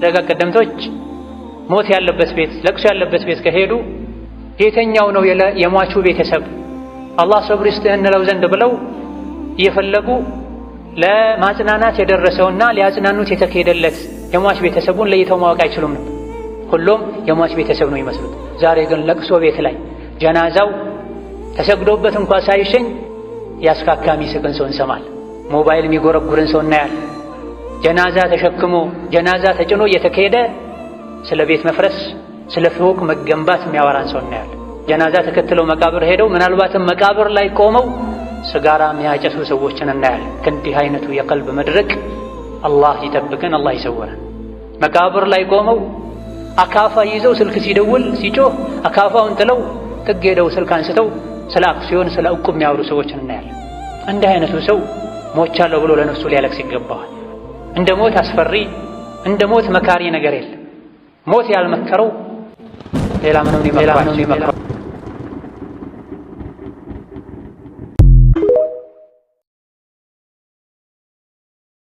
ደጋ ቀደምቶች ሞት ያለበት ቤት ለቅሶ ያለበት ቤት ከሄዱ የተኛው ነው የሟቹ ቤተሰብ አላህ ሰብር ይስጥህ እንለው ዘንድ ብለው እየፈለጉ ለማጽናናት የደረሰውና ሊያጽናኑት የተካሄደለት የሟች ቤተሰቡን ለይተው ማወቅ አይችሉም ነበር። ሁሉም የሟች ቤተሰብ ነው ይመስሉት። ዛሬ ግን ለቅሶ ቤት ላይ ጀናዛው ተሰግዶበት እንኳን ሳይሸኝ ያስካካ የሚስቅን ሰው እንሰማል። ሞባይል የሚጎረጉርን ሰው እናያለን። ጀናዛ ተሸክሞ ጀናዛ ተጭኖ እየተካሄደ ስለ ቤት መፍረስ ስለ ፎቅ መገንባት የሚያወራን ሰው እናያለን። ጀናዛ ተከትለው መቃብር ሄደው ምናልባትም መቃብር ላይ ቆመው ስጋራ የሚያጨሱ ሰዎችን እናያለን። ከእንዲህ አይነቱ የቀልብ መድረቅ አላህ ይጠብቀን፣ አላህ ይሰውረን። መቃብር ላይ ቆመው አካፋ ይዘው ስልክ ሲደውል ሲጮህ አካፋውን ጥለው ጥግ ሄደው ስልክ አንስተው ስለ አክሲዮን ስለ ዕቁብ የሚያወሩ ሰዎችን እናያለን። እንዲህ አይነቱ ሰው ሞቻለሁ ብሎ ለነፍሱ ሊያለቅስ ይገባዋል። እንደ ሞት አስፈሪ እንደ ሞት መካሪ ነገር የለም። ሞት ያልመከረው ሌላ ምንም ይመክራል።